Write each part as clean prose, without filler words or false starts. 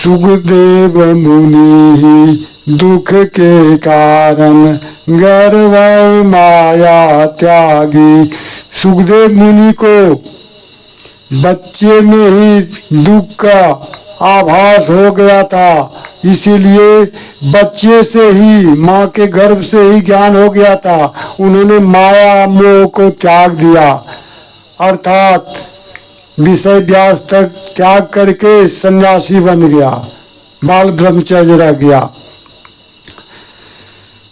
सुखदेव मुनि दुख के कारण गर्व माया त्यागी। सुखदेव मुनि को बच्चे में ही दुख का आभास हो गया था, इसीलिए बच्चे से ही माँ के गर्भ से ही ज्ञान हो गया था। उन्होंने माया मोह को त्याग दिया, अर्थात विषय व्यास तक त्याग करके सन्यासी बन गया, बाल ब्रह्मचर्य रह गया।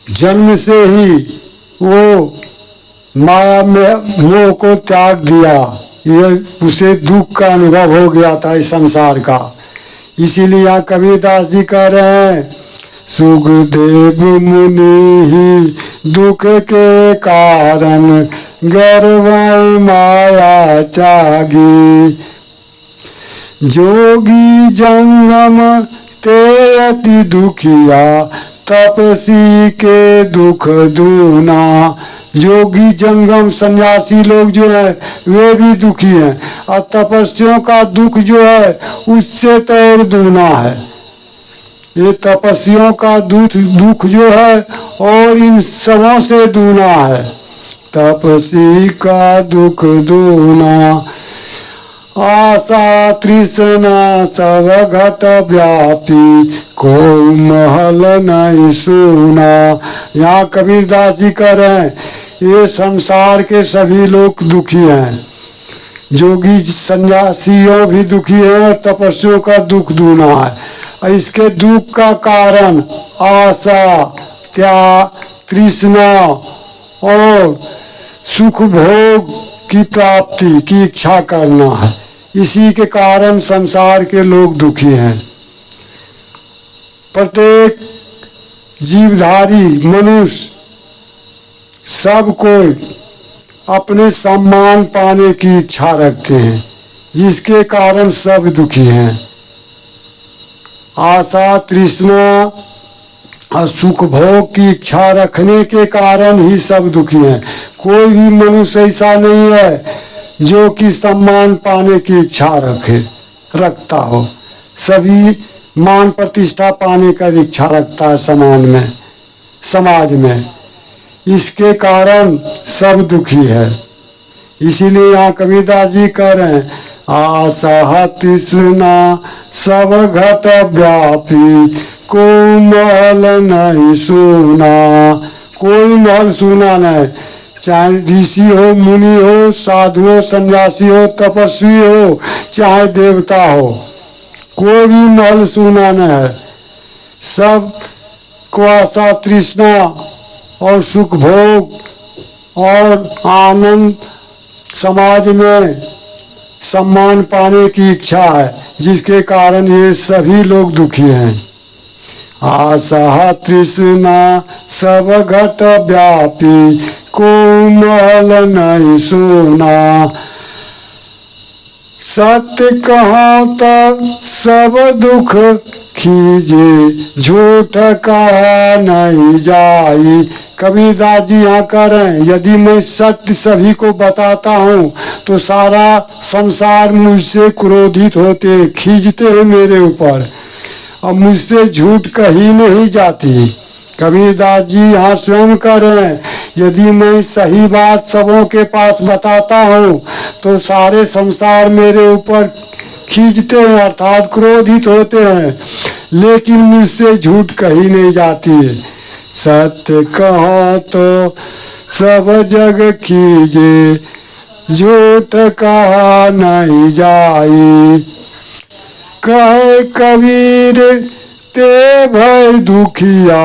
जन्म से ही वो माया में मोह को त्याग दिया, ये उसे दुख का अनुभव हो गया था इस संसार का। इसीलिए यहाँ कबीरदास जी कह रहे हैं, सुखदेव मुनि ही दुख के कारण गर्व माया त्यागी। जोगी जंगम ते अति दुखिया तपसी के दुख दूना। जोगी जंगम सन्यासी लोग जो है वे भी दुखी हैं, और तपस्वियों का दुख जो है उससे तो और दूना है। ये तपस्वियों का दुख जो है और इन सबों से दूना है। तपसी का दुख दूना, आशा तृष्णा सब घट व्यापी, कोई महल नहीं सुना। यहाँ कबीरदास जी कह रहे हैं, ये संसार के सभी लोग दुखी हैं, जोगी सन्यासियों भी दुखी हैं और तपस्वियों का दुख दूना है। इसके दुख का कारण आशा, त्याग, तृष्णा और सुख भोग की प्राप्ति की इच्छा करना है। इसी के कारण संसार के लोग दुखी हैं। प्रत्येक जीवधारी मनुष्य सब कोई अपने सम्मान पाने की इच्छा रखते हैं, जिसके कारण सब दुखी हैं। आशा तृष्णा और सुख भोग की इच्छा रखने के कारण ही सब दुखी हैं। कोई भी मनुष्य ऐसा नहीं है जो कि सम्मान पाने की इच्छा रखता हो। सभी मान प्रतिष्ठा पाने का इच्छा रखता है समाज में। इसके कारण सब दुखी है। इसीलिए यहाँ कबीरदास जी कह रहे हैं, आशा तृष्णा सब घट व्यापी, कोई महल नहीं सुना। कोई महल सुना नहीं, चाहे ऋषि हो, मुनि हो, साधु हो, सन्यासी हो, तपस्वी हो, चाहे देवता हो, कोई भी महल सुना नहीं है। सब को आशा तृष्णा और सुख भोग और आनंद, समाज में सम्मान पाने की इच्छा है, जिसके कारण ये सभी लोग दुखी हैं। आशा तृष्णा सब घट व्यापी, कोई महल नहीं सुना। सत्य कहो तो सब दुख खीजे, झूठ कहा नहीं जाई। कबीरदास जी यहाँ कह रहे हैं, यदि मैं सत्य सभी को बताता हूँ तो सारा संसार मुझसे क्रोधित होते, खींचते हैं मेरे ऊपर, और मुझसे झूठ कही नहीं जाती। कबीरदास जी यहाँ स्वयं कह रहे हैं, यदि मैं सही बात सबों के पास बताता हूँ तो सारे संसार मेरे ऊपर खींचते हैं, अर्थात क्रोधित होते हैं, लेकिन मुझसे झूठ कही नहीं जाती है। सत्य कहो तो सब जग कीजे, झूठ कहा नहीं जाई। कहे कबीर ते भय दुखिया,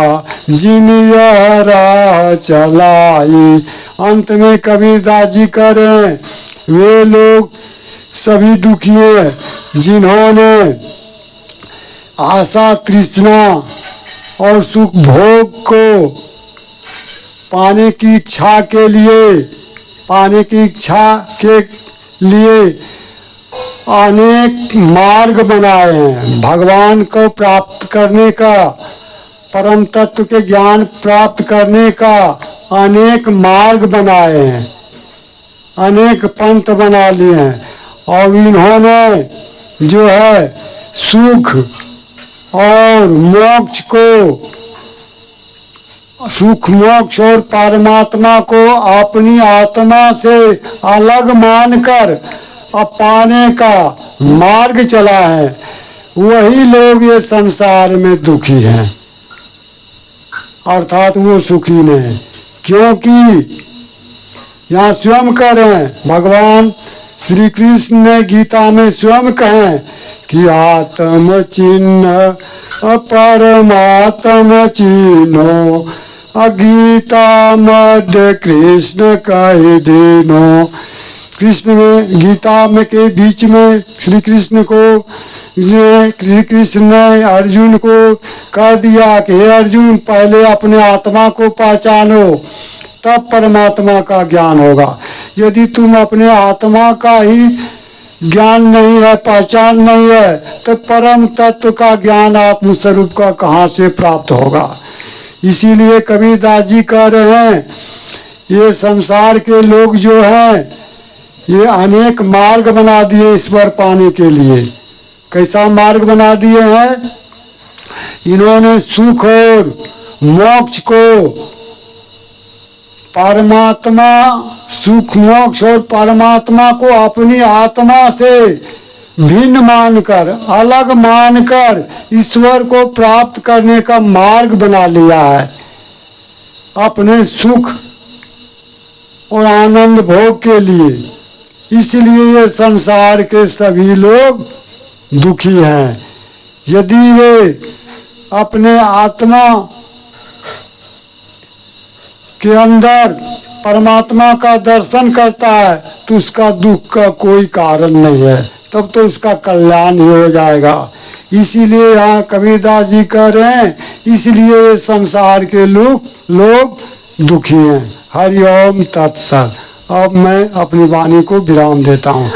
जिन यह राह चलाई। अंत में कबीरदास जी कह रहे हैं, वे लोग सभी दुखी हैं जिन्होंने आशा तृष्णा और सुख भोग को पाने की इच्छा के लिए अनेक मार्ग बनाए हैं। भगवान को प्राप्त करने का, परम तत्व के ज्ञान प्राप्त करने का अनेक मार्ग बनाए हैं, अनेक पंथ बना लिए हैं, और इन्होंने जो है सुख और मोक्ष को, सुख मोक्ष और परमात्मा को अपनी आत्मा से अलग मानकर अब पाने का मार्ग चला है, वही लोग ये संसार में दुखी हैं, अर्थात वो सुखी नहीं। क्योंकि यहाँ स्वयं कह रहे हैं, भगवान श्री कृष्ण ने गीता में स्वयं कहें कि आत्म चिन्ह परमात्म चिन्हो, गीता मध्य कृष्ण कह देनो। कृष्ण में, गीता में के बीच में श्री कृष्ण ने अर्जुन को कह दिया कि हे अर्जुन, पहले अपने आत्मा को पहचानो, तब परमात्मा का ज्ञान होगा। यदि तुम अपने आत्मा का ही ज्ञान नहीं है, पहचान नहीं है, तो परम तत्व का ज्ञान, आत्मस्वरूप का कहाँ से प्राप्त होगा। इसीलिए कबीरदास जी कह रहे हैं, ये संसार के लोग जो हैं, ये अनेक मार्ग बना दिए ईश्वर पाने के लिए। कैसा मार्ग बना दिए हैं? इन्होंने सुख और मोक्ष को, परमात्मा, सुख मोक्ष और परमात्मा को अपनी आत्मा से भिन्न मानकर, अलग मानकर ईश्वर को प्राप्त करने का मार्ग बना लिया है, अपने सुख और आनंद भोग के लिए। इसलिए ये संसार के सभी लोग दुखी हैं। यदि वे अपने आत्मा के अंदर परमात्मा का दर्शन करता है तो उसका दुख का कोई कारण नहीं है, तब तो उसका कल्याण ही हो जाएगा। इसीलिए यहाँ कबीरदास जी कह रहे हैं, इसलिए ये संसार के लोग दुखी हैं। हरि ओम तत्सत। अब मैं अपनी वाणी को विराम देता हूँ।